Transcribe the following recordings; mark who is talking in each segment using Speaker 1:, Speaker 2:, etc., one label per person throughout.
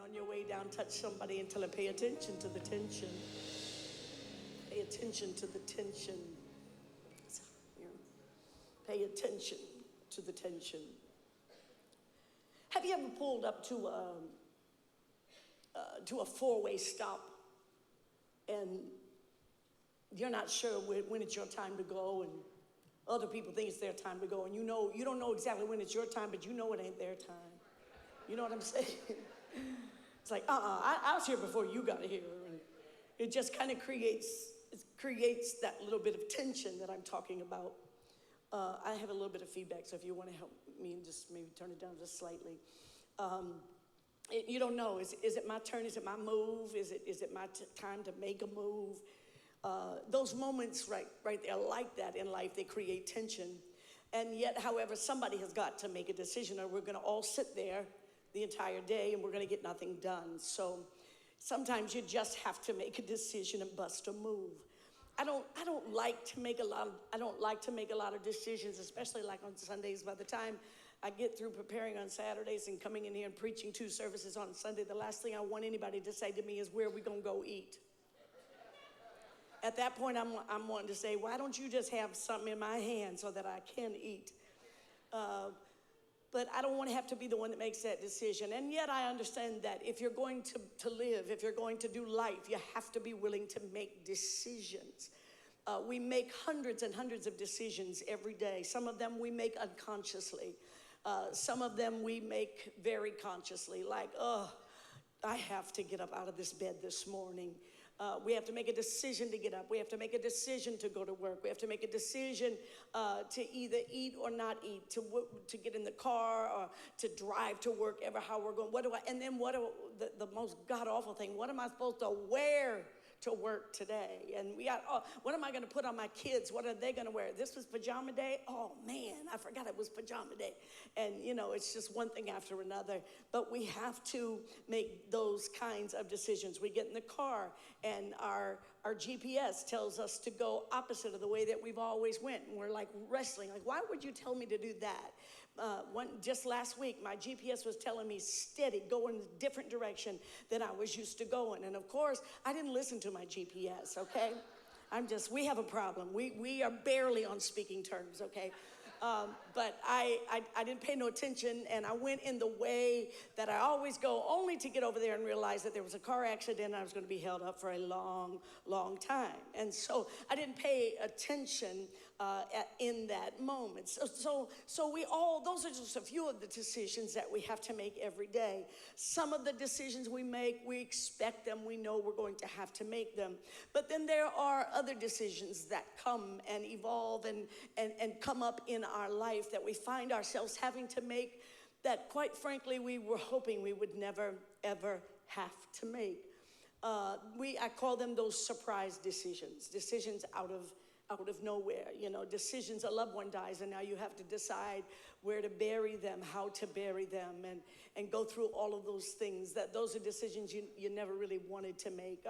Speaker 1: On your way down, touch somebody and tell them, pay attention to the tension. Pay attention to the tension. Pay attention to the tension. Have you ever pulled up to a four-way stop and you're not sure when it's your time to go, and other people think it's their time to go, and you don't know exactly when it's your time, but you know it ain't their time. You know what I'm saying? It's like, I was here before you got here. And it just kind of creates that little bit of tension that I'm talking about. I have a little bit of feedback, so if you want to help me, just maybe turn it down just slightly. You don't know, is it my turn? Is it my move? Is it my time to make a move? Those moments right there like that in life, they create tension. And yet, however, somebody has got to make a decision, or we're going to all sit there the entire day and we're going to get nothing done. So sometimes you just have to make a decision and bust a move. I don't like to make a lot of decisions, especially like on Sundays. By the time I get through preparing on Saturdays and coming in here and preaching 2 services on Sunday, the last thing I want anybody to say to me is, where are we going to go eat? At that point, I'm wanting to say, why don't you just have something in my hand so that I can eat? But I don't want to have to be the one that makes that decision. And yet I understand that if you're going to live, if you're going to do life, you have to be willing to make decisions. We make hundreds and hundreds of decisions every day. Some of them we make unconsciously. Some of them we make very consciously, like, I have to get up out of this bed this morning. We have to make a decision to get up. We have to make a decision to go to work. We have to make a decision to either eat or not eat, to get in the car or to drive to work, how we're going. The most god-awful thing, what am I supposed to wear to work today? And what am I going to put on my kids? What are they going to wear? This was pajama day? Oh, man, I forgot it was pajama day. And, it's just one thing after another. But we have to make those kinds of decisions. We get in the car, and our GPS tells us to go opposite of the way that we've always went. And we're like wrestling. Like, why would you tell me to do that? Just last week, my GPS was telling me steady, go in a different direction than I was used to going. And of course, I didn't listen to my GPS, okay? We have a problem. We are barely on speaking terms, okay? But I didn't pay no attention, and I went in the way that I always go, only to get over there and realize that there was a car accident and I was going to be held up for a long, long time. And so I didn't pay attention in that moment. So those are just a few of the decisions that we have to make every day. Some of the decisions we make, we expect them, we know we're going to have to make them. But then there are other decisions that come and evolve and come up in our life that we find ourselves having to make, that quite frankly we were hoping we would never ever have to make. I call them those surprise decisions out of nowhere. Decisions, a loved one dies, and now you have to decide where to bury them, how to bury them, and go through all of those things. Those are decisions you never really wanted to make.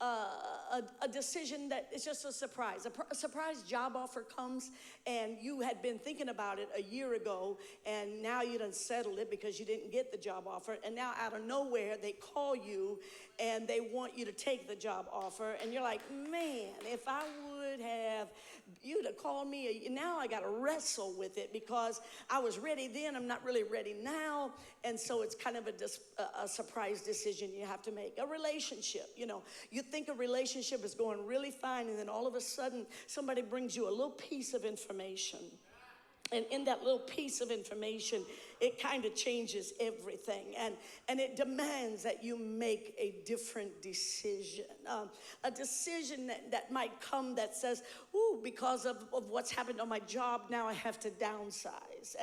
Speaker 1: A decision that is just a surprise. A surprise job offer comes, and you had been thinking about it a year ago, and now you done settled it because you didn't get the job offer, and now out of nowhere they call you and they want you to take the job offer, and you're like, man, if I would have, you'd have called me. Now I got to wrestle with it because I was ready then, I'm not really ready now. And so it's kind of a surprise decision you have to make. A relationship, you think a relationship is going really fine, and then all of a sudden somebody brings you a little piece of information. And in that little piece of information, it kind of changes everything. And it demands that you make a different decision. A decision that might come that says, because of what's happened on my job, now I have to downsize.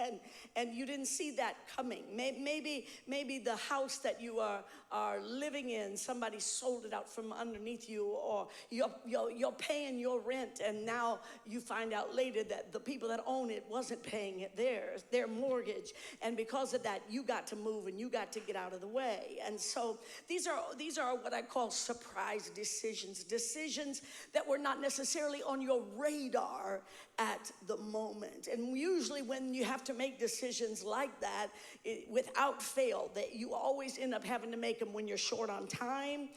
Speaker 1: And you didn't see that coming. Maybe the house that you are living in, somebody sold it out from underneath you, or you're paying your rent, and now you find out later that the people that own it wasn't paying it, their mortgage. And because of that, you got to move and you got to get out of the way. And so these are what I call surprise decisions, decisions that were not necessarily on your radar at the moment. And usually when you have to make decisions like that, without fail, that you always end up having to make them when you're short on time,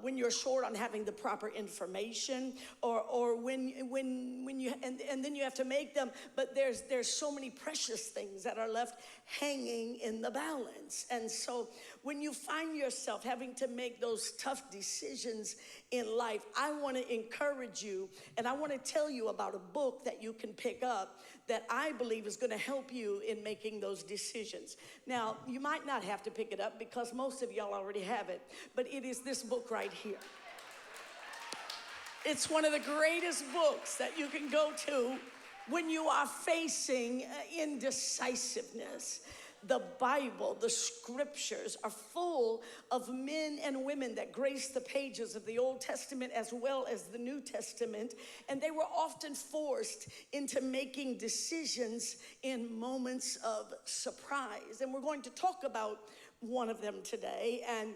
Speaker 1: when you're short on having the proper information, or when you and then you have to make them, but there's so many precious things that are left hanging in the balance. And so when you find yourself having to make those tough decisions in life, I want to encourage you, and I want to tell you about a book that you can pick up that I believe is going to help you in making those decisions. Now, you might not have to pick it up because most of y'all already have it, but it is this book right here. It's one of the greatest books that you can go to when you are facing indecisiveness. The Bible, the scriptures are full of men and women that grace the pages of the Old Testament as well as the New Testament, and they were often forced into making decisions in moments of surprise. And we're going to talk about one of them today, and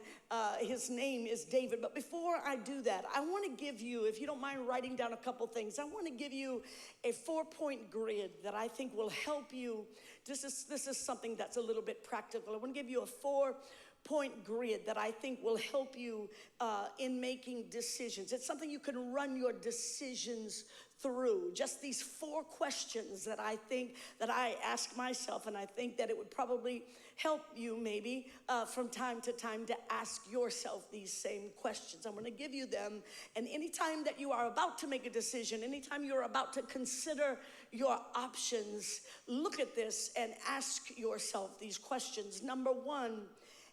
Speaker 1: his name is David. But before I do that, I want to give you, if you don't mind writing down a couple things, I want to give you a 4-point grid that I think will help you. This is something that's a little bit practical. I want to give you a 4-point grid that I think will help you in making decisions. It's something you can run your decisions through. Just these 4 questions that I think that I ask myself, and I think that it would probably help you maybe from time to time to ask yourself these same questions. I'm going to give you them, and anytime that you are about to make a decision, anytime you're about to consider your options, look at this and ask yourself these questions. Number 1,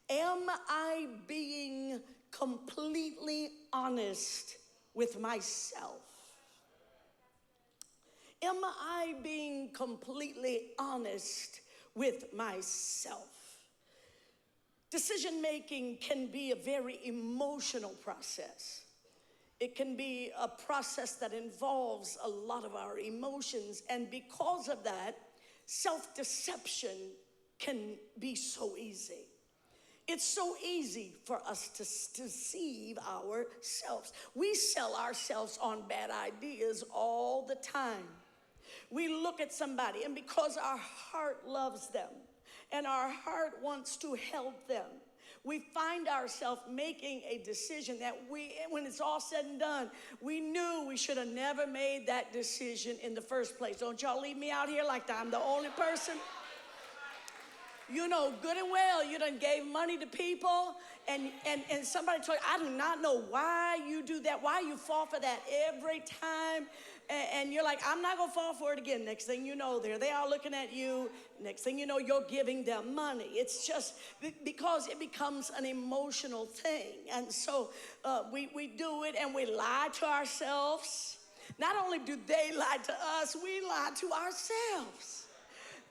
Speaker 1: am I being completely honest with myself? Am I being completely honest with myself? Decision making can be a very emotional process. It can be a process that involves a lot of our emotions, and because of that, self-deception can be so easy. It's so easy for us to deceive ourselves. We sell ourselves on bad ideas all the time. We look at somebody, and because our heart loves them and our heart wants to help them, we find ourselves making a decision that when it's all said and done, we knew we should have never made that decision in the first place. Don't y'all leave me out here like I'm the only person. You know good and well you done gave money to people, and somebody told you, I do not know why you do that, why you fall for that every time. And you're like, I'm not going to fall for it again. Next thing you know, they are looking at you. Next thing you know, you're giving them money. It's just because it becomes an emotional thing. And so we do it, and we lie to ourselves. Not only do they lie to us, we lie to ourselves.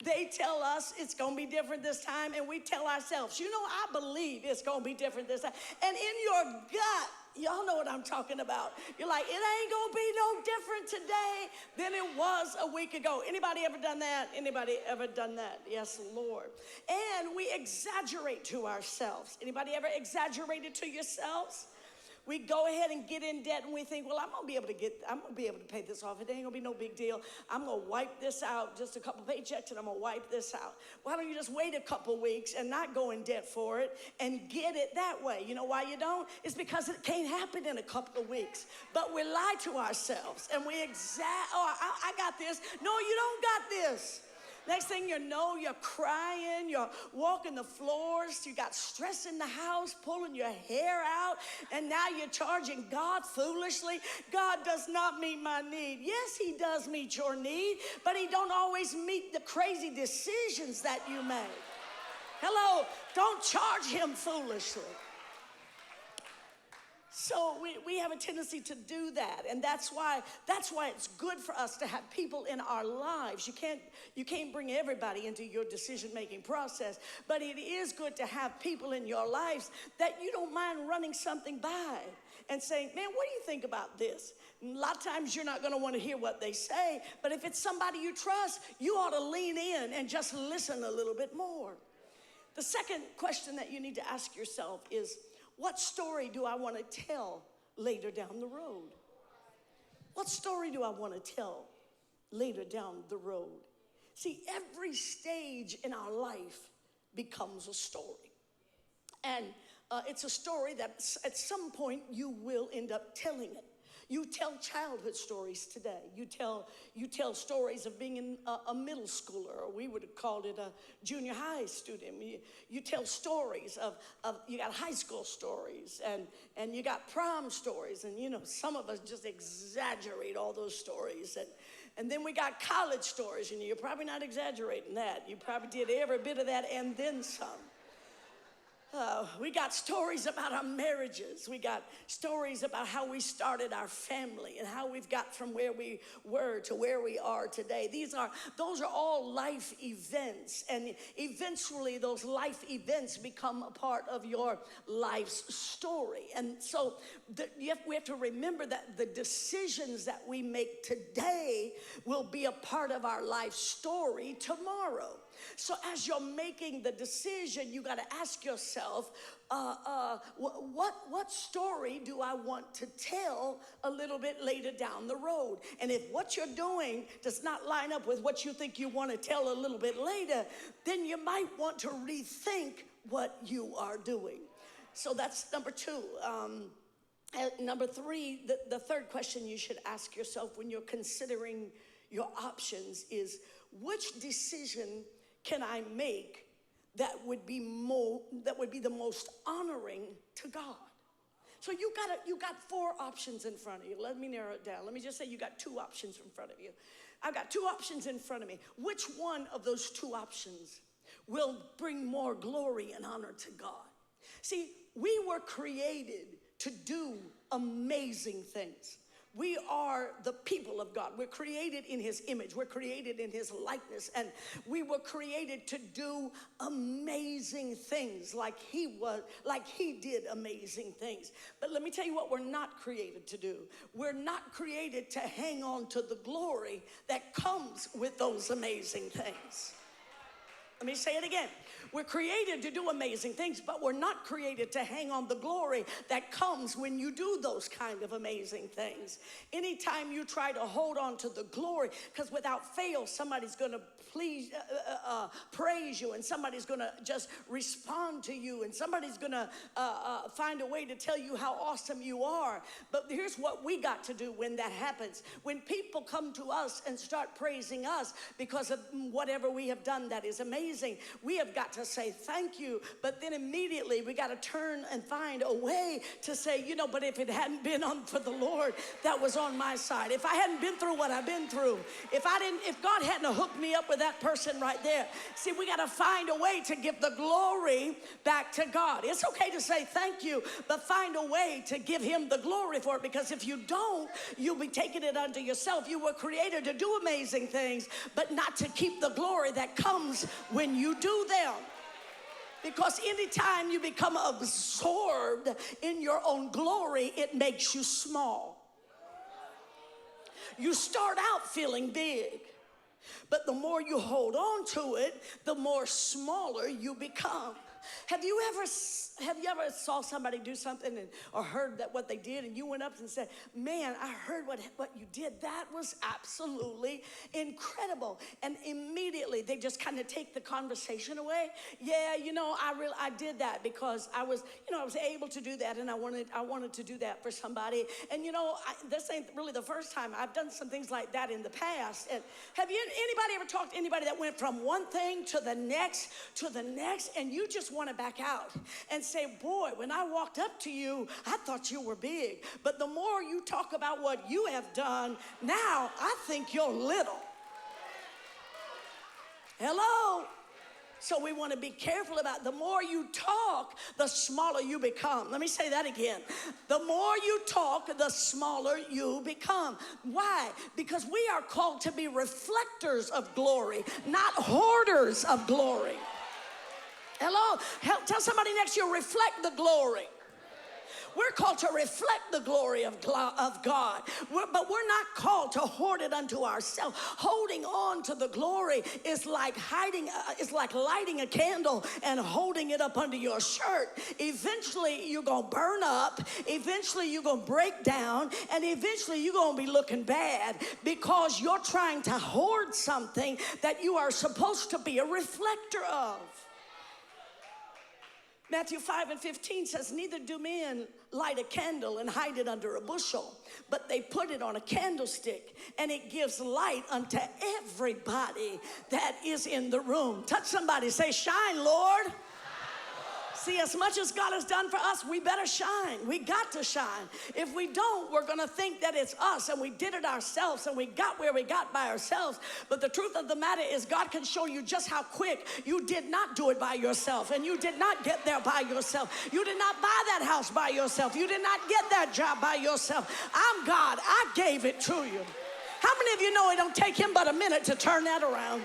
Speaker 1: They tell us it's going to be different this time, and we tell ourselves, you know, I believe it's going to be different this time. And in your gut, y'all know what I'm talking about. You're like, it ain't going to be no different today than it was a week ago. Anybody ever done that? Anybody ever done that? Yes, Lord. And we exaggerate to ourselves. Anybody ever exaggerated to yourselves? We go ahead and get in debt, and we think, well, I'm gonna be able to pay this off. It ain't gonna be no big deal. I'm gonna wipe this out, just a couple paychecks, and I'm gonna wipe this out. Why don't you just wait a couple weeks and not go in debt for it and get it that way? You know why you don't? It's because it can't happen in a couple of weeks. But we lie to ourselves, and we I got this. No, you don't got this. Next thing you know, you're crying, you're walking the floors, you got stress in the house, pulling your hair out, and now you're charging God foolishly. God does not meet my need. Yes, he does meet your need, but he don't always meet the crazy decisions that you make. Hello, don't charge him foolishly. So we have a tendency to do that, and that's why it's good for us to have people in our lives. You can't bring everybody into your decision-making process, but it is good to have people in your lives that you don't mind running something by. and saying, man, what do you think about this? A lot of times you're not going to want to hear what they say, but if it's somebody you trust, you ought to lean in and just listen a little bit more. The second question that you need to ask yourself is, what story do I want to tell later down the road? What story do I want to tell later down the road? See, every stage in our life becomes a story. And it's a story that at some point you will end up telling it. You tell childhood stories today. You tell stories of being in a middle schooler, or we would have called it a junior high student. You tell stories of you got high school stories, and you got prom stories, and some of us just exaggerate all those stories, and then we got college stories, and you're probably not exaggerating that. You probably did every bit of that and then some. We got stories about our marriages. We got stories about how we started our family and how we've got from where we were to where we are today. Those are all life events, and eventually those life events become a part of your life's story. And so we have to remember that the decisions that we make today will be a part of our life story tomorrow. So as you're making the decision, you got to ask yourself, what story do I want to tell a little bit later down the road? And if what you're doing does not line up with what you think you want to tell a little bit later, then you might want to rethink what you are doing. So that's number two. Number three, the third question you should ask yourself when you're considering your options is, which decision can I make that would be the most honoring to God? So you got four options in front of you. Let me narrow it down. Let me just say you got two options in front of you. I've got two options in front of me. Which one of those two options will bring more glory and honor to God? See, we were created to do amazing things. We are the people of God. We're created in his image. We're created in his likeness. And we were created to do amazing things like he did amazing things. But let me tell you what we're not created to do. We're not created to hang on to the glory that comes with those amazing things. Let me say it again. We're created to do amazing things, but we're not created to hang on the glory that comes when you do those kind of amazing things. Anytime you try to hold on to the glory, because without fail, somebody's going to praise you, and somebody's going to just respond to you, and somebody's going to find a way to tell you how awesome you are. But here's what we got to do when that happens. When people come to us and start praising us because of whatever we have done that is amazing, we have got to say thank you, but then immediately we got to turn and find a way to say, but if it hadn't been for the Lord that was on my side, if I hadn't been through what I've been through, if God hadn't hooked me up with that person right there, see, we got to find a way to give the glory back to God. It's okay to say thank you, but find a way to give him the glory for it, because if you don't, you'll be taking it unto yourself. You were created to do amazing things, but not to keep the glory that comes when you do them. Because anytime you become absorbed in your own glory, it makes you small. You start out feeling big, but the more you hold on to it, the more smaller you become. Have you ever saw somebody do something or heard that what they did, and you went up and said, man, I heard what you did. That was absolutely incredible. And immediately they just kind of take the conversation away. Yeah, I did that because I was able to do that, and I wanted to do that for somebody. And this ain't really the first time. I've done some things like that in the past. And have anybody ever talked to anybody that went from one thing to the next, and you just want to back out and say, boy, when I walked up to you, I thought you were big. But the more you talk about what you have done, now I think you're little. Hello? So we want to be careful about, the more you talk, the smaller you become. Let me say that again. The more you talk, the smaller you become. Why? Because we are called to be reflectors of glory, not hoarders of glory. Hello? Tell somebody next to you, reflect the glory. We're called to reflect the glory of God. But we're not called to hoard it unto ourselves. Holding on to the glory is like lighting a candle and holding it up under your shirt. Eventually, you're going to burn up. Eventually, you're going to break down. And eventually, you're going to be looking bad because you're trying to hoard something that you are supposed to be a reflector of. Matthew 5:15 says, neither do men light a candle and hide it under a bushel, but they put it on a candlestick, and it gives light unto everybody that is in the room. Touch somebody, say, shine, Lord. See, as much as God has done for us, we better shine. We got to shine. If we don't, we're going to think that it's us and we did it ourselves and we got where we got by ourselves. But the truth of the matter is God can show you just how quick you did not do it by yourself, and you did not get there by yourself. You did not buy that house by yourself. You did not get that job by yourself. I'm God. I gave it to you. How many of you know it don't take him but a minute to turn that around?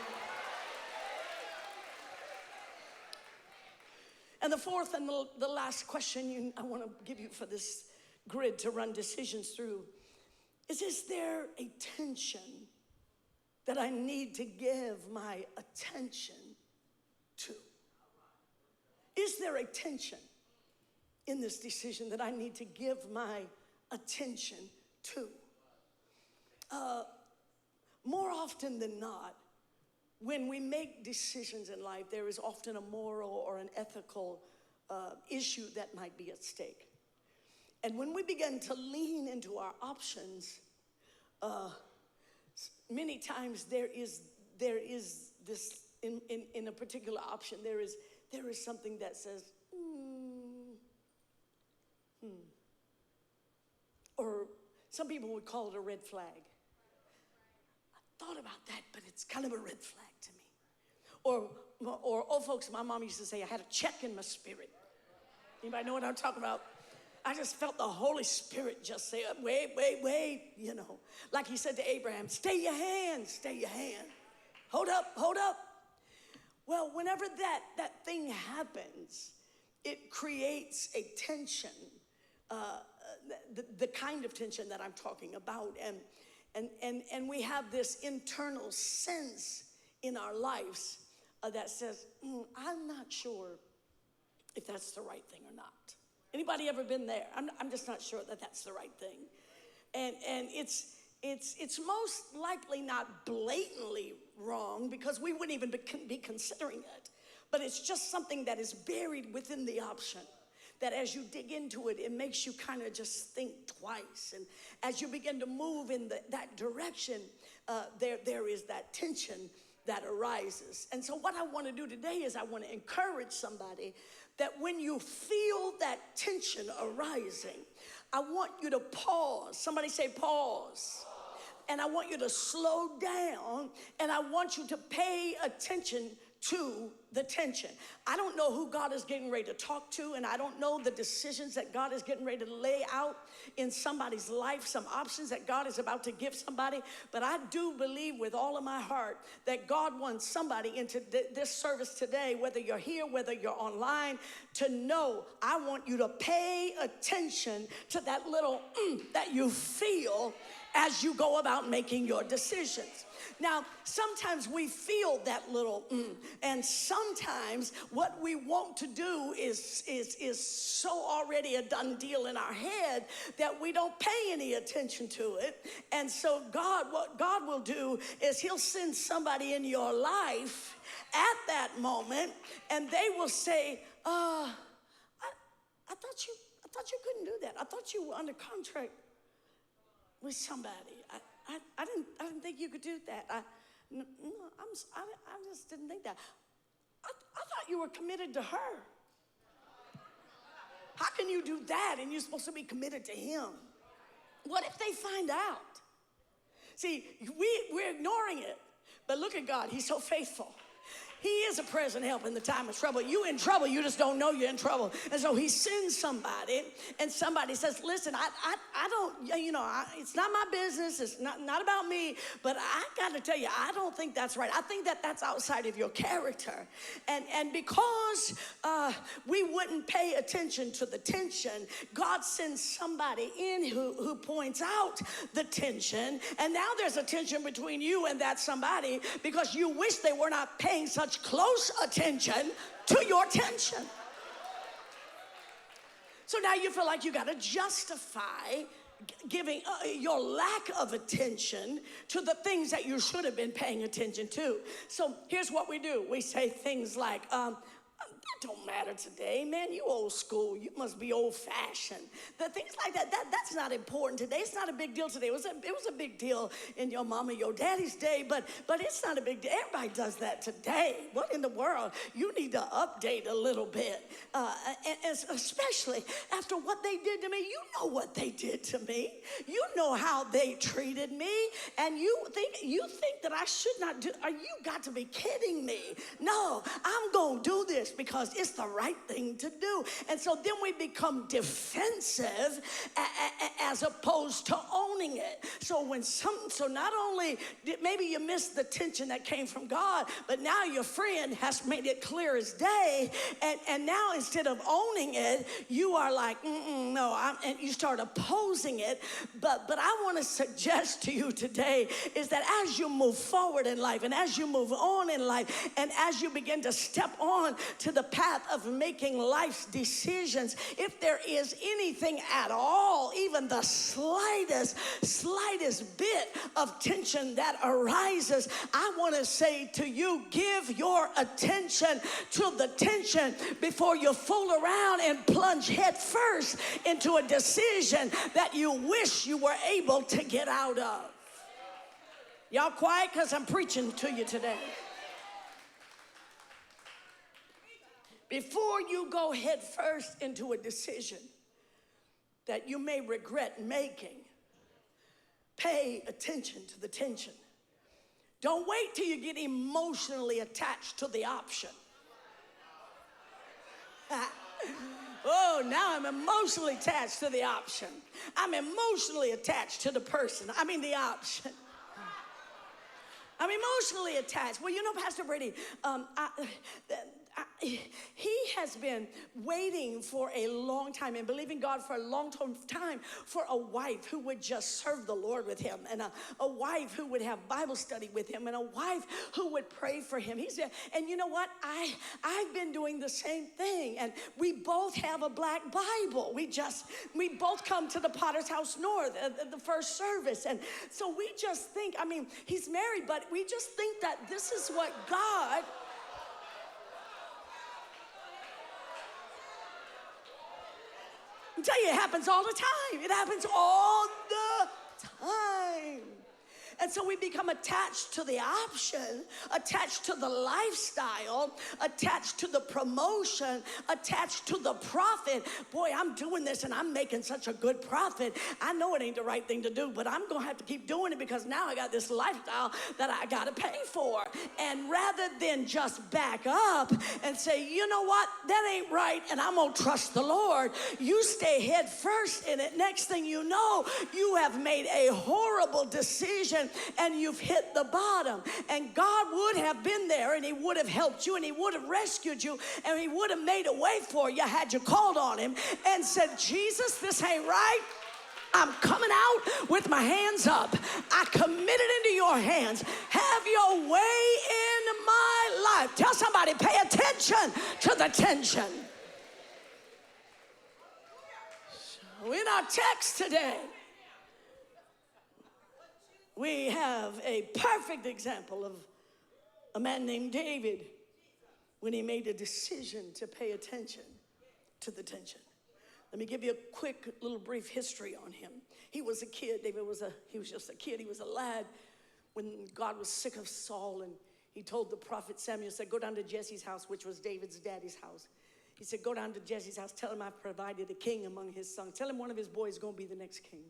Speaker 1: And the fourth and the last question I want to give you for this grid to run decisions through is there a tension that I need to give my attention to? Is there a tension in this decision that I need to give my attention to? More often than not, when we make decisions in life, there is often a moral or an ethical issue that might be at stake. And when we begin to lean into our options, many times there is this, in a particular option, there is something that says, or some people would call it a red flag. Thought about that, but it's kind of a red flag to me. Or old folks, my mom used to say, I had a check in my spirit. Anybody know what I'm talking about? I just felt the Holy Spirit just say, wait, you know. Like he said to Abraham, stay your hand. Hold up. Well, whenever that thing happens, it creates a tension, the kind of tension that I'm talking about. And we have this internal sense in our lives that says, I'm not sure if that's the right thing or not. Anybody ever been there? I'm just not sure that that's the right thing. And it's most likely not blatantly wrong because we wouldn't even be considering it. But it's just something that is buried within the option. That as you dig into it, it makes you kind of just think twice. And as you begin to move in that direction, there is that tension that arises. And so what I want to do today is I want to encourage somebody that when you feel that tension arising, I want you to pause. Somebody say pause. And I want you to slow down, and I want you to pay attention to the tension. I don't know who God is getting ready to talk to, and I don't know the decisions that God is getting ready to lay out in somebody's life, some options that God is about to give somebody, but I do believe with all of my heart that God wants somebody into this service today, whether you're here, whether you're online, to know I want you to pay attention to that little that you feel as you go about making your decisions. Now, sometimes we feel that little and sometimes what we want to do is so already a done deal in our head that we don't pay any attention to it. And so what God will do is he'll send somebody in your life at that moment, and they will say, I thought you couldn't do that. I thought you were under contract with somebody. I didn't think you could do that. I just didn't think that. I thought you were committed to her. How can you do that and you're supposed to be committed to him? What if they find out? See, we're ignoring it. But look at God. He's so faithful. He is a present help in the time of trouble. You in trouble, you just don't know you're in trouble. And so he sends somebody, and somebody says, listen, I don't, it's not my business. It's not about me, but I got to tell you, I don't think that's right. I think that that's outside of your character. And because we wouldn't pay attention to the tension, God sends somebody in who points out the tension. And now there's a tension between you and that somebody because you wish they were not paying such close attention to your tension. So now you feel like you got to justify giving your lack of attention to the things that you should have been paying attention to. So here's what we do. We say things like, that don't matter today, man. You old school. You must be old fashioned. The things like that's not important today. It's not a big deal today. It was a big deal in your mama, your daddy's day, but it's not a big deal. Everybody does that today. What in the world? You need to update a little bit, and especially after what they did to me. You know what they did to me. You know how they treated me, and you think that I should not do. You got to be kidding me. No, I'm gonna do this because it's the right thing to do. And so then we become defensive as opposed to owning it. So not only did maybe you missed the tension that came from God, but now your friend has made it clear as day, and now instead of owning it, you are like, no, and you start opposing it. But I want to suggest to you today is that as you move forward in life and as you move on in life and as you begin to step on to the path of making life's decisions, if there is anything at all, even the slightest bit of tension that arises, I want to say to you, give your attention to the tension before you fool around and plunge head first into a decision that you wish you were able to get out of. Y'all quiet because I'm preaching to you today. Before you go head first into a decision that you may regret making, pay attention to the tension. Don't wait till you get emotionally attached to the option. Oh, now I'm emotionally attached to the option. I'm emotionally attached to the person. The option. I'm emotionally attached. Well, Pastor Brady, he has been waiting for a long time and believing God for a long time for a wife who would just serve the Lord with him, and a wife who would have Bible study with him, and a wife who would pray for him. And you know what? I've been doing the same thing, and we both have a black Bible. We both come to the Potter's House North, the first service, and so we just think, he's married, but we just think that this is what God... I tell you, it happens all the time. It happens all the time. And so we become attached to the option, attached to the lifestyle, attached to the promotion, attached to the profit. Boy, I'm doing this and I'm making such a good profit. I know it ain't the right thing to do, but I'm going to have to keep doing it because now I got this lifestyle that I got to pay for. And rather than just back up and say, you know what, that ain't right, and I'm going to trust the Lord, you stay head first in it. Next thing you know, you have made a horrible decision and you've hit the bottom. And God would have been there, and he would have helped you, and he would have rescued you, and he would have made a way for you had you called on him and said, Jesus, this ain't right. I'm coming out with my hands up. I commit it into your hands. Have your way in my life. Tell somebody, pay attention to the tension. So in our text today, we have a perfect example of a man named David when he made a decision to pay attention to the tension. Let me give you a quick little brief history on him. He was a kid. He was just a kid. He was a lad when God was sick of Saul, and he told the prophet Samuel, said, go down to Jesse's house, which was David's daddy's house. He said, go down to Jesse's house. Tell him I've provided a king among his sons. Tell him one of his boys is going to be the next king.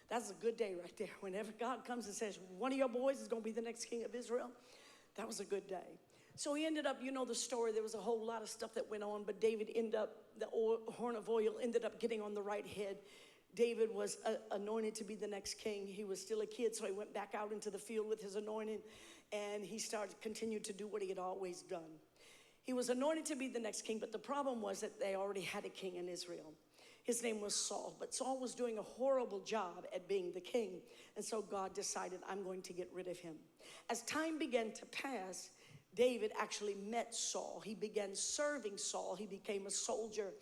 Speaker 1: That's a good day right there. Whenever God comes and says, one of your boys is going to be the next king of Israel, that was a good day. So he ended up, you know the story, there was a whole lot of stuff that went on, but David ended up, the horn of oil ended up getting on the right head. David was anointed to be the next king. He was still a kid, so he went back out into the field with his anointing, and he continued to do what he had always done. He was anointed to be the next king, but the problem was that they already had a king in Israel. His name was Saul, but Saul was doing a horrible job at being the king, and so God decided, I'm going to get rid of him. As time began to pass, David actually met Saul. He began serving Saul. He became a soldier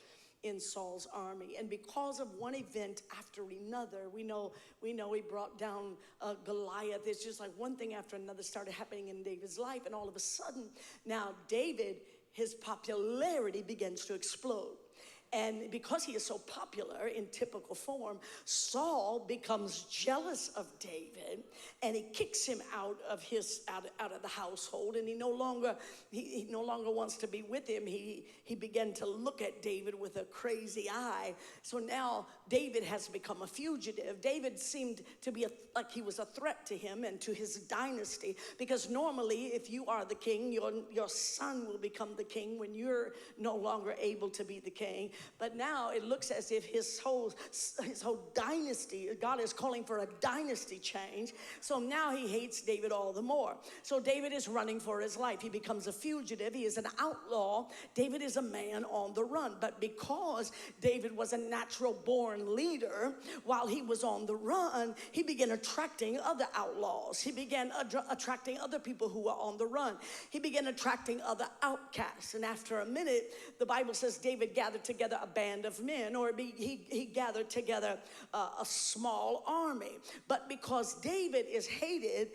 Speaker 1: in Saul's army. And because of one event after another, we know he brought down Goliath. It's just like one thing after another started happening in David's life. And all of a sudden, now David, his popularity begins to explode. And because he is so popular in typical form, Saul becomes jealous of David, and he kicks him out of the household, and he no longer wants to be with him. He began to look at David with a crazy eye. So now David has become a fugitive. David seemed to be like he was a threat to him and to his dynasty, because normally if you are the king, your son will become the king when you're no longer able to be the king. But now it looks as if his whole dynasty, God is calling for a dynasty change. So now he hates David all the more. So David is running for his life. He becomes a fugitive. He is an outlaw. David is a man on the run. But because David was a natural born leader, while he was on the run, he began attracting other outlaws. He began attracting other people who were on the run. He began attracting other outcasts. And after a minute, the Bible says David gathered together a band of men, or he gathered together a small army. But because David is hated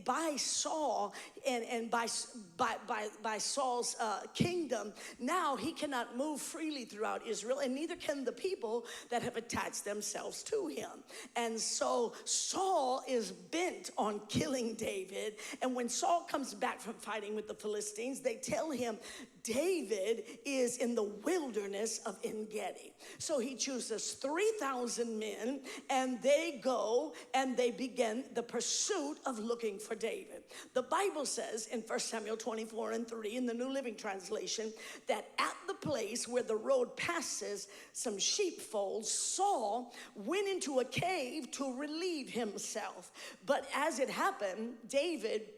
Speaker 1: by Saul and by Saul's kingdom, now he cannot move freely throughout Israel, and neither can the people that have attached themselves to him. And so Saul is bent on killing David. And when Saul comes back from fighting with the Philistines, they tell him David is in the wilderness of En-Gedi. So he chooses 3,000 men, and they go and they begin the pursuit of looking for David. The Bible says in 1 Samuel 24:3 in the New Living Translation that at the place where the road passes some sheepfolds, Saul went into a cave to relieve himself. But as it happened, David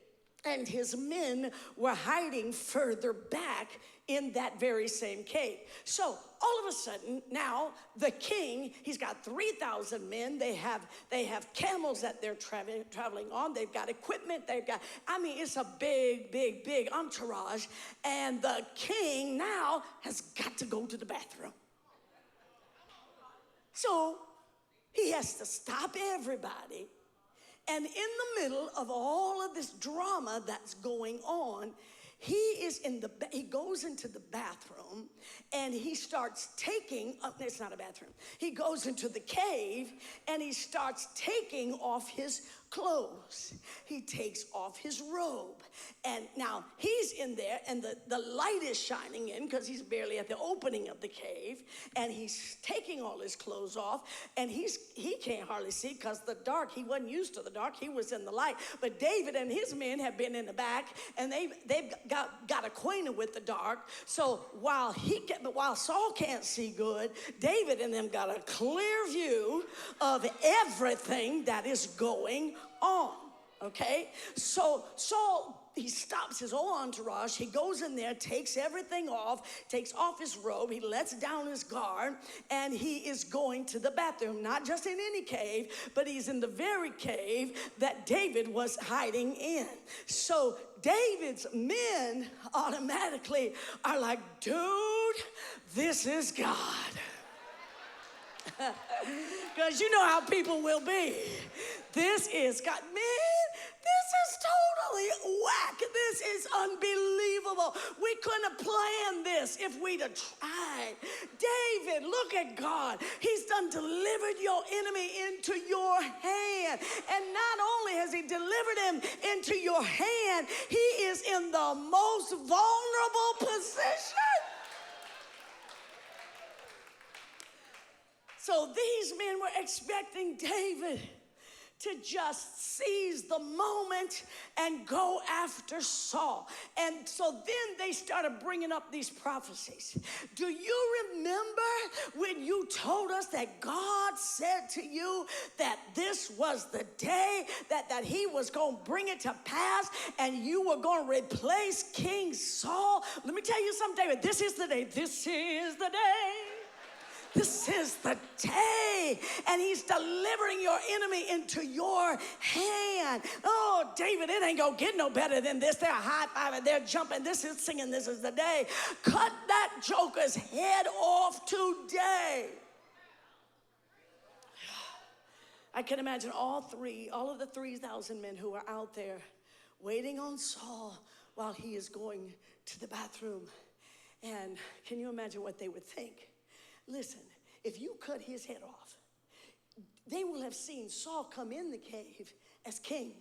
Speaker 1: and his men were hiding further back in that very same cave. So all of a sudden, now the king, he's got 3,000 men. They have camels that they're traveling on. They've got equipment. It's a big entourage. And the king now has got to go to the bathroom. So he has to stop everybody. And in the middle of all of this drama that's going on, he goes into the bathroom, and he starts taking, it's not a bathroom. He goes into the cave, and he starts taking off his clothes. He takes off his robe. And now he's in there, and the light is shining in because he's barely at the opening of the cave, and he's taking all his clothes off, and he can't hardly see because the dark, he wasn't used to the dark. He was in the light. But David and his men have been in the back, and they've got acquainted with the dark. So while Saul can't see good, David and them got a clear view of everything that is going on. Okay, so Saul, he stops his whole entourage. He goes in there, takes everything off, takes off his robe. He lets down his guard, and he is going to the bathroom. Not just in any cave, but he's in the very cave that David was hiding in. So David's men automatically are like, dude, this is God. Because you know how people will be. This is God. Man, this is totally whack. This is unbelievable. We couldn't have planned this if we'd have tried. David, look at God. He's done delivered your enemy into your hand. And not only has he delivered him into your hand, he is in the most vulnerable position. So these men were expecting David to just seize the moment and go after Saul. And so then they started bringing up these prophecies. Do you remember when you told us that God said to you that this was the day that he was going to bring it to pass and you were going to replace King Saul? Let me tell you something, David. This is the day. This is the day. This is the day, and he's delivering your enemy into your hand. Oh, David, it ain't gonna get no better than this. They're high-fiving, they're jumping. This is singing, this is the day. Cut that joker's head off today. I can imagine all of the 3,000 men who are out there waiting on Saul while he is going to the bathroom. And can you imagine what they would think? Listen, if you cut his head off, they will have seen Saul come in the cave as king.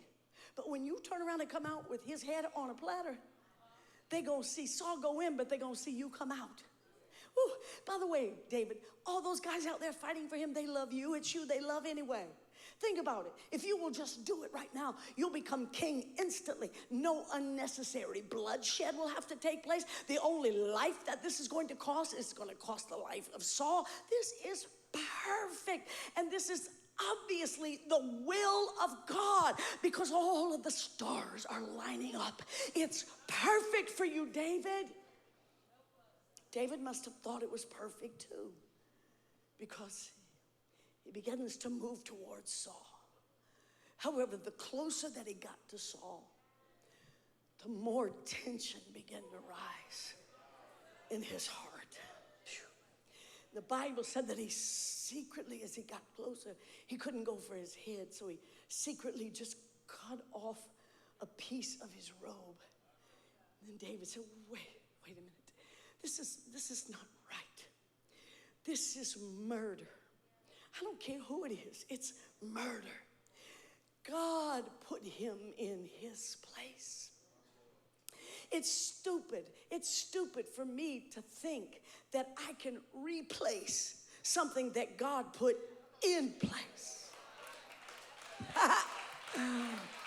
Speaker 1: But when you turn around and come out with his head on a platter, they're going to see Saul go in, but they're going to see you come out. Whew. By the way, David, all those guys out there fighting for him, they love you. It's you they love anyway. Think about it. If you will just do it right now, you'll become king instantly. No unnecessary bloodshed will have to take place. The only life that this is going to cost is going to cost the life of Saul. This is perfect. And this is obviously the will of God because all of the stars are lining up. It's perfect for you, David. David must have thought it was perfect too, because he begins to move towards Saul. However, the closer that he got to Saul, the more tension began to rise in his heart. The Bible said that he secretly, as he got closer, he couldn't go for his head, so he secretly just cut off a piece of his robe. And then David said, wait a minute. This is not right. This is murder. I don't care who it is. It's murder. God put him in his place. It's stupid. It's stupid for me to think that I can replace something that God put in place.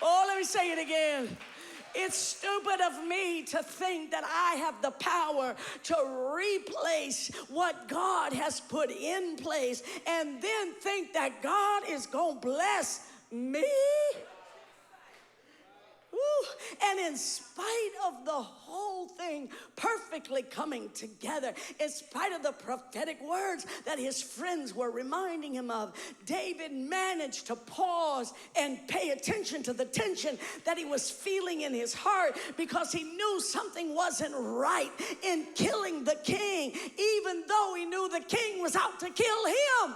Speaker 1: Oh, let me say it again. It's stupid of me to think that I have the power to replace what God has put in place and then think that God is going to bless me. And in spite of the whole thing perfectly coming together, in spite of the prophetic words that his friends were reminding him of, David managed to pause and pay attention to the tension that he was feeling in his heart, because he knew something wasn't right in killing the king, even though he knew the king was out to kill him.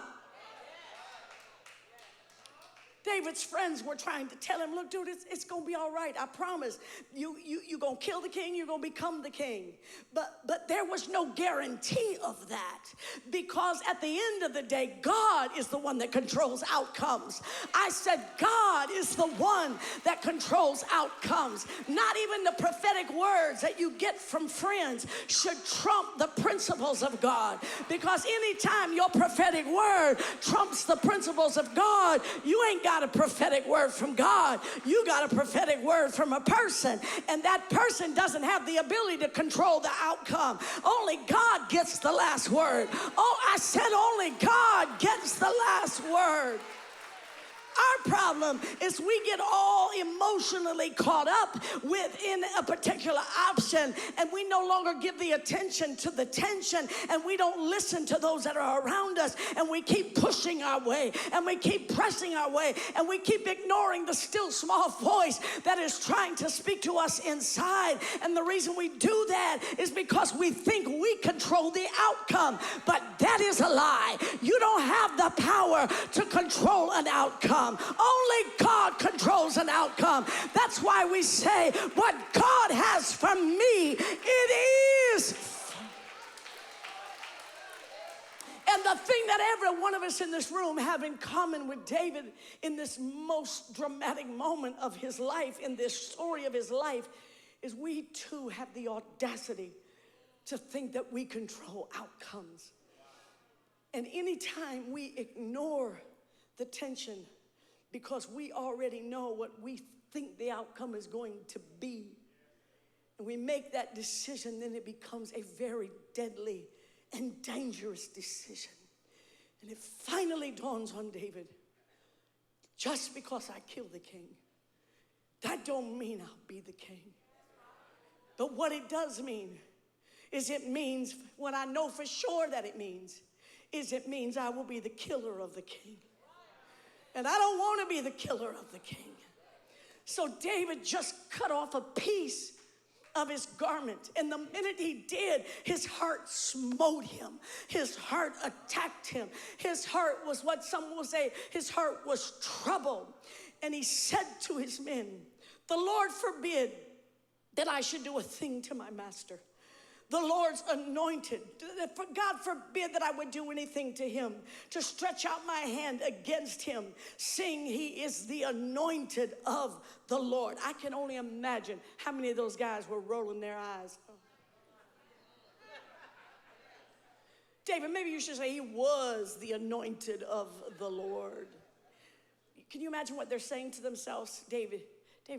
Speaker 1: David's friends were trying to tell him, look, dude, it's going to be all right. I promise. You're going to kill the king. You're going to become the king. But there was no guarantee of that, because at the end of the day, God is the one that controls outcomes. I said, God is the one that controls outcomes. Not even the prophetic words that you get from friends should trump the principles of God, because anytime your prophetic word trumps the principles of God, you ain't got a prophetic word from God. You got a prophetic word from a person, and that person doesn't have the ability to control the outcome. Only God gets the last word. Oh, I said only God gets the last word. Our problem is we get all emotionally caught up within a particular option, and we no longer give the attention to the tension, and we don't listen to those that are around us, and we keep pushing our way, and we keep pressing our way, and we keep ignoring the still small voice that is trying to speak to us inside. And the reason we do that is because we think we control the outcome, but that is a lie. You don't have the power to control an outcome. Only God controls an outcome. That's why we say, what God has for me, it is. And the thing that every one of us in this room have in common with David in this most dramatic moment of his life, in this story of his life, is we too have the audacity to think that we control outcomes. And anytime we ignore the tension because we already know what we think the outcome is going to be. And we make that decision, then it becomes a very deadly and dangerous decision. And it finally dawns on David, just because I killed the king, that don't mean I'll be the king. But what it does mean is it means, what I know for sure that it means, is it means I will be the killer of the king. And I don't want to be the killer of the king. So David just cut off a piece of his garment. And the minute he did, his heart smote him. His heart attacked him. His heart was what some will say, his heart was troubled. And he said to his men, the Lord forbid that I should do a thing to my master, the Lord's anointed. God forbid that I would do anything to him, to stretch out my hand against him, seeing he is the anointed of the Lord. I can only imagine how many of those guys were rolling their eyes. David, maybe you should say he was the anointed of the Lord. Can you imagine what they're saying to themselves? David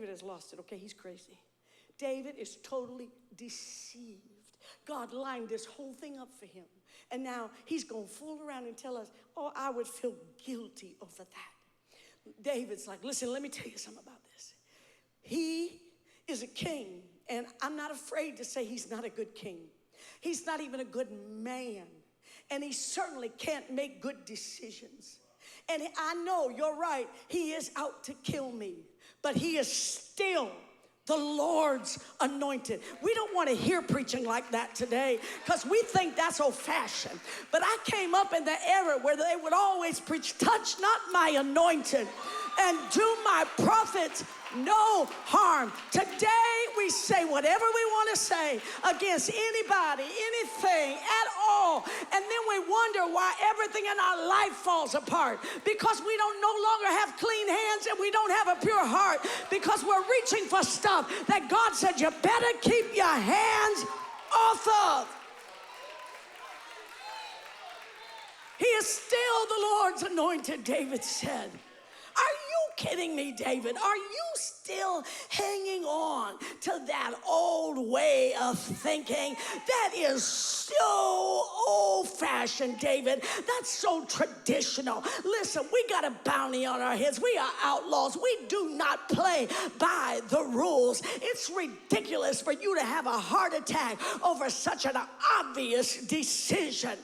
Speaker 1: has lost it. Okay, he's crazy. David is totally deceived. God lined this whole thing up for him. And now he's going to fool around and tell us, oh, I would feel guilty over that. David's like, listen, let me tell you something about this. He is a king, and I'm not afraid to say he's not a good king. He's not even a good man, and he certainly can't make good decisions. And I know, you're right, he is out to kill me, but he is still the Lord's anointed. We don't want to hear preaching like that today because we think that's old-fashioned. But I came up in the era where they would always preach, touch not my anointed and do my prophets no harm. Today we say whatever we want to say against anybody, anything at all, and then we wonder why everything in our life falls apart, because we don't no longer have clean hands and we don't have a pure heart, because we're reaching for stuff that God said you better keep your hands off of. He is still the Lord's anointed, David said. Are you kidding me, David? Are you still hanging on to that old way of thinking? That is so old-fashioned, David. That's so traditional. Listen, we got a bounty on our heads. We are outlaws. We do not play by the rules. It's ridiculous for you to have a heart attack over such an obvious decision.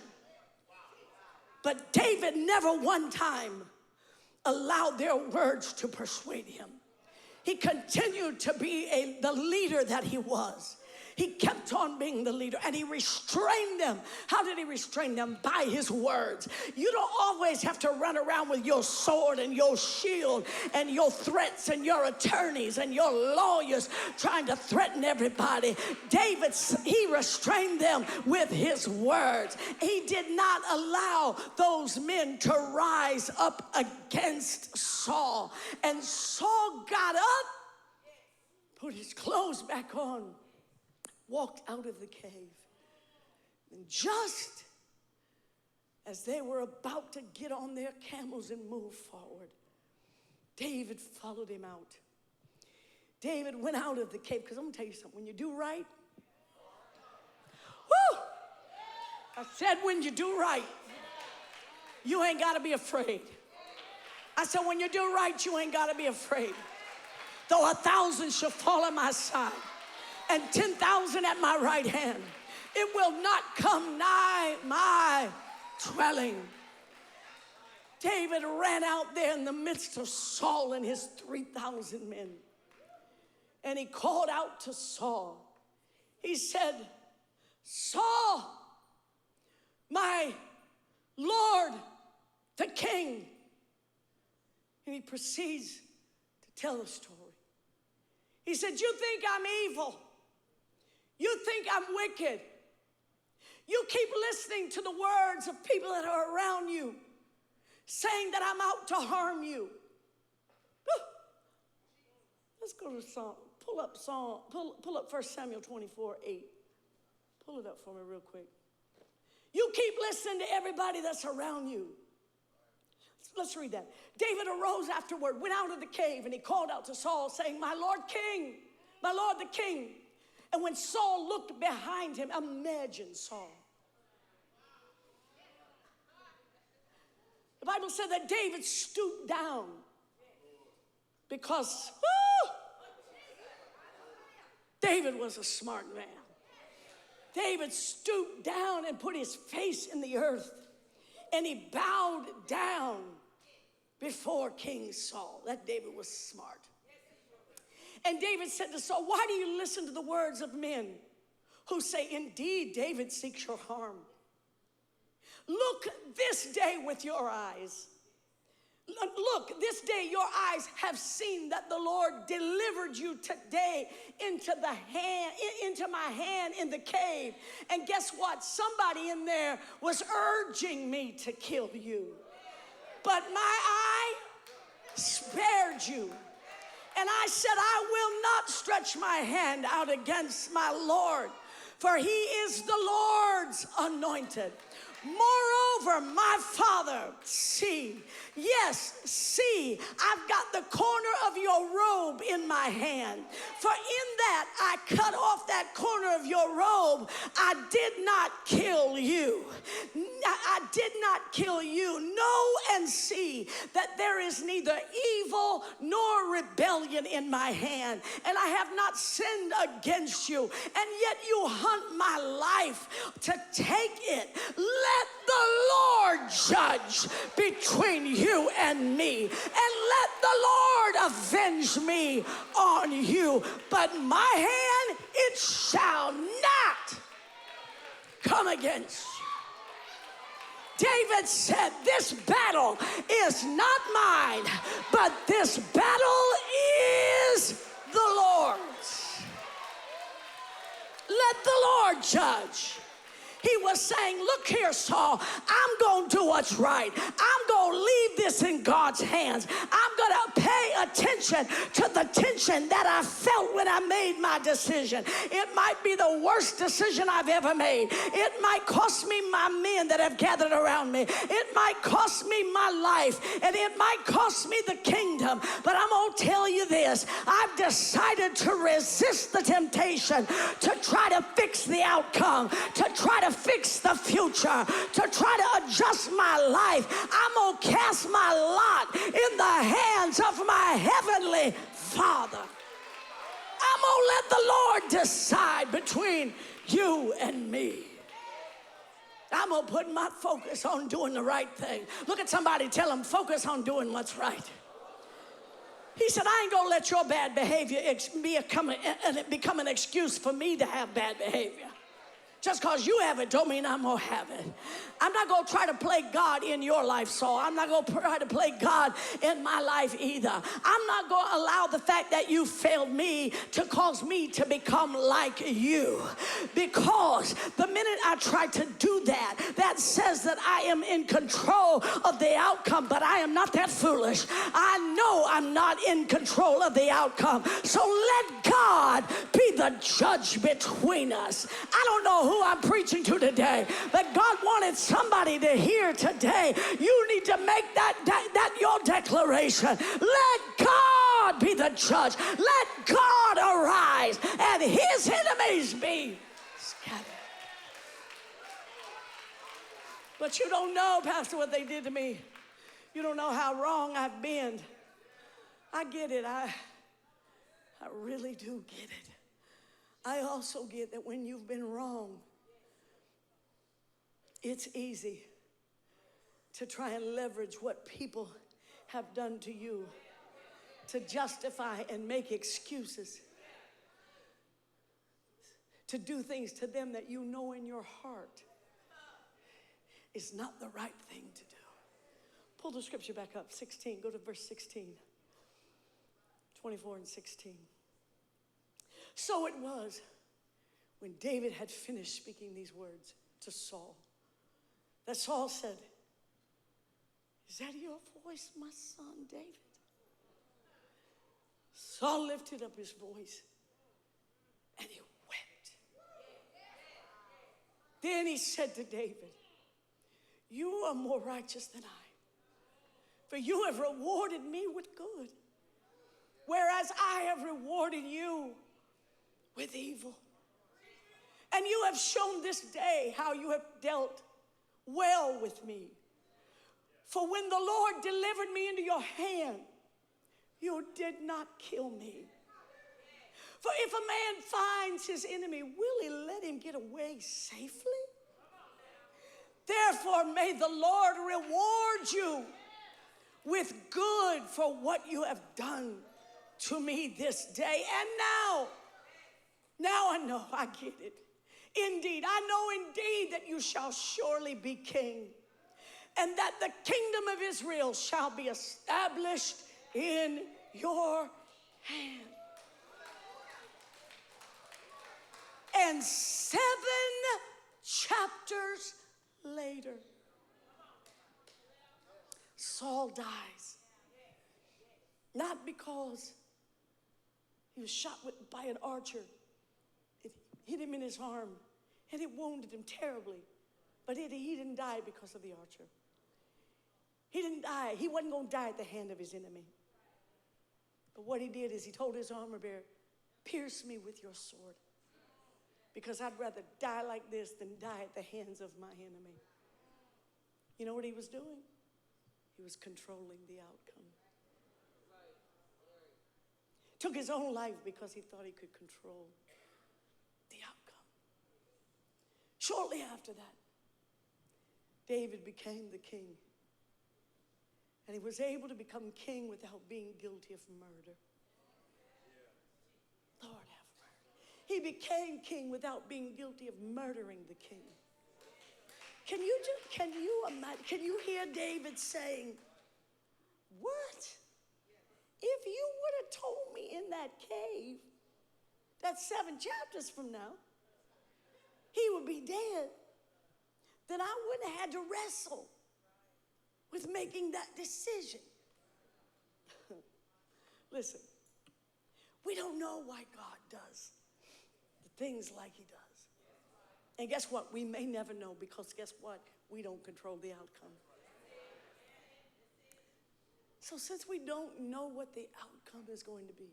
Speaker 1: But David never one time allowed their words to persuade him. He continued to be the leader that he was. He kept on being the leader, and he restrained them. How did he restrain them? By his words. You don't always have to run around with your sword and your shield and your threats and your attorneys and your lawyers trying to threaten everybody. David, he restrained them with his words. He did not allow those men to rise up against Saul. And Saul got up, put his clothes back on, walked out of the cave. And just as they were about to get on their camels and move forward, David followed him out. David went out of the cave, because I'm going to tell you something. When you do right, whoo! I said when you do right, you ain't got to be afraid. I said when you do right, you ain't got to be afraid. Though 1,000 shall fall on my side, and 10,000 at my right hand, it will not come nigh my dwelling. David ran out there in the midst of Saul and his 3,000 men. And he called out to Saul. He said, Saul, my Lord, the king. And he proceeds to tell the story. He said, you think I'm evil? You think I'm wicked? You keep listening to the words of people that are around you, saying that I'm out to harm you. Let's go to Psalm. Pull up 1 Samuel 24:8. Pull it up for me real quick. You keep listening to everybody that's around you. Let's read that. David arose afterward, went out of the cave, and he called out to Saul, saying, my Lord King, my Lord the King. And when Saul looked behind him, imagine Saul. The Bible said that David stooped down because David was a smart man. David stooped down and put his face in the earth, and he bowed down before King Saul. That David was smart. And David said to Saul, why do you listen to the words of men who say, indeed, David seeks your harm? Look this day with your eyes. Look, this day your eyes have seen that the Lord delivered you today into my hand in the cave. And guess what? Somebody in there was urging me to kill you. But my eye spared you. And I said, I will not stretch my hand out against my Lord, for he is the Lord's anointed. Moreover, my father, see, yes, see, I've got the corner of your robe in my hand. For in that I cut off that corner of your robe, I did not kill you. I did not kill you. Know and see that there is neither evil nor rebellion in my hand, and I have not sinned against you. And yet you hunt my life to take it. Let the Lord judge between you and me, and let the Lord avenge me on you. But my hand, it shall not come against you. David said, this battle is not mine, but this battle is the Lord's. Let the Lord judge. He was saying, look here, Saul, I'm going to do what's right. I'm going to leave this in God's hands. I'm going to pay attention to the tension that I felt when I made my decision. It might be the worst decision I've ever made. It might cost me my men that have gathered around me. It might cost me my life, and it might cost me the kingdom. But I'm going to tell you this. I've decided to resist the temptation to try to fix the outcome, to try to fix the future, to try to adjust my life. I'm going to cast my lot in the hands of my heavenly Father. I'm going to let the Lord decide between you and me. I'm going to put my focus on doing the right thing. Look at somebody, tell them, focus on doing what's right. He said, I ain't going to let your bad behavior become an excuse for me to have bad behavior. Just because you have it don't mean I'm going to have it. I'm not going to try to play God in your life, Saul. I'm not going to try to play God in my life either. I'm not going to allow the fact that you failed me to cause me to become like you. Because the minute I try to do that, that says that I am in control of the outcome, but I am not that foolish. I know I'm not in control of the outcome. So let God be the judge between us. I don't know who I'm preaching to today, but God wanted somebody to hear today. You need to make that your declaration. Let God be the judge. Let God arise and his enemies be scattered. But you don't know, Pastor, what they did to me. You don't know how wrong I've been. I get it. I really do get it. I also get that when you've been wrong, it's easy to try and leverage what people have done to you to justify and make excuses, to do things to them that you know in your heart is not the right thing to do. Pull the scripture back up, 16. Go to verse 16, 24 and 16. So it was when David had finished speaking these words to Saul that Saul said, is that your voice, my son David? Saul lifted up his voice and he wept. Then he said to David, you are more righteous than I, For you have rewarded me with good, whereas I have rewarded you with evil. And you have shown this day how you have dealt well with me. For when the Lord delivered me into your hand, you did not kill me. For if a man finds his enemy, will he let him get away safely? Therefore, may the Lord reward you with good for what you have done to me this day. And now I know, I get it. Indeed, I know indeed that you shall surely be king, and that the kingdom of Israel shall be established in your hand. And 7 chapters later, Saul dies. Not because he was shot by an archer. It hit him in his arm, and it wounded him terribly. But he didn't die because of the archer. He didn't die. He wasn't going to die at the hand of his enemy. But what he did is he told his armor bearer, pierce me with your sword, because I'd rather die like this than die at the hands of my enemy. You know what he was doing? He was controlling the outcome. Took his own life because he thought he could control the outcome. Shortly after that, David became the king. And he was able to become king without being guilty of murder. Lord have mercy. He became king without being guilty of murdering the king. Can you hear David saying, what? If you would have told me in that cave, that's 7 chapters from now, he would be dead, then I wouldn't have had to wrestle with making that decision. Listen, we don't know why God does the things like he does. And guess what? We may never know, because guess what? We don't control the outcome. So since we don't know what the outcome is going to be,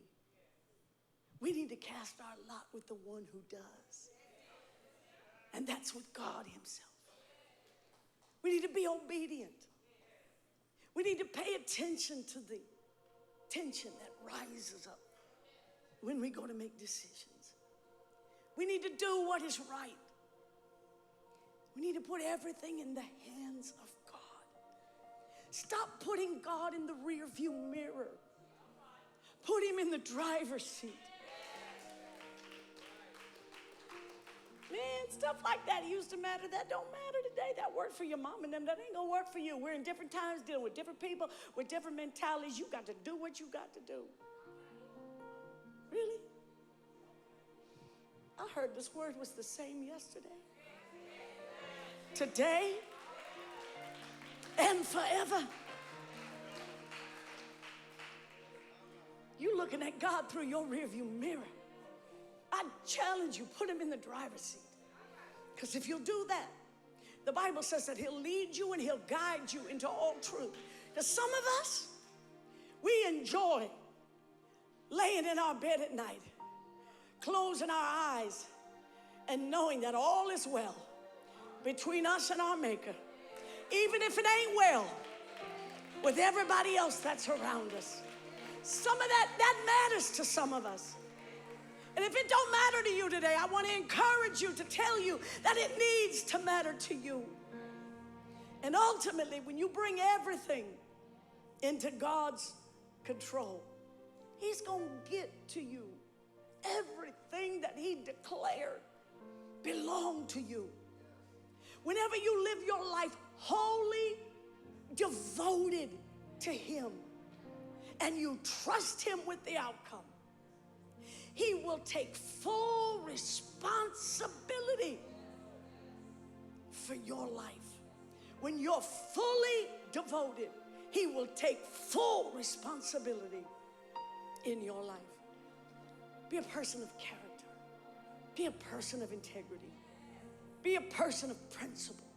Speaker 1: we need to cast our lot with the one who does. And that's with God himself. We need to be obedient. We need to pay attention to the tension that rises up when we go to make decisions. We need to do what is right. We need to put everything in the hands of God. Stop putting God in the rearview mirror. Put him in the driver's seat. Man, stuff like that used to matter. That don't matter today. That worked for your mom and them. That ain't gonna work for you. We're in different times, dealing with different people, with different mentalities. You got to do what you got to do. Really? I heard this word was the same yesterday, today, and forever. You looking at God through your rearview mirror. I challenge you, put him in the driver's seat. Because if you'll do that, the Bible says that he'll lead you and he'll guide you into all truth. Because some of us, we enjoy laying in our bed at night, closing our eyes, and knowing that all is well between us and our Maker. Even if it ain't well with everybody else that's around us. Some of that matters to some of us. And if it don't matter to you today, I want to encourage you to tell you that it needs to matter to you. And ultimately, when you bring everything into God's control, he's going to get to you. Everything that he declared belonged to you. Whenever you live your life wholly devoted to him, and you trust him with the outcome, he will take full responsibility for your life. When you're fully devoted, he will take full responsibility in your life. Be a person of character. Be a person of integrity. Be a person of principle.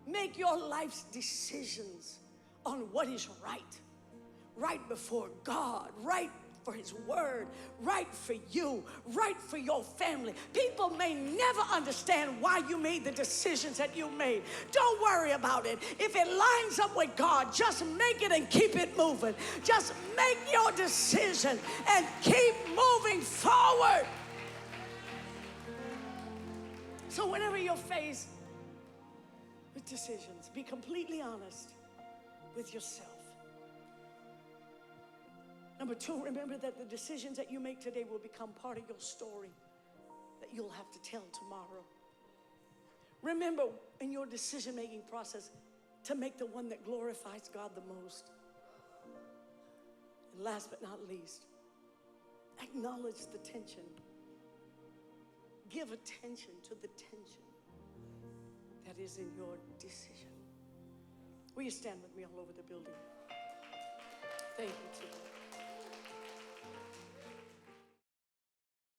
Speaker 1: Make your life's decisions on what is right before God, right for his word, right for you, right for your family. People may never understand why you made the decisions that you made. Don't worry about it. If it lines up with God, just make it and keep it moving. Just make your decision and keep moving forward. So whenever you're faced with decisions, be completely honest with yourself. Number two, remember that the decisions that you make today will become part of your story that you'll have to tell tomorrow. Remember in your decision-making process to make the one that glorifies God the most. And last but not least, acknowledge the tension. Give attention to the tension that is in your decision. Will you stand with me all over the building? Thank you.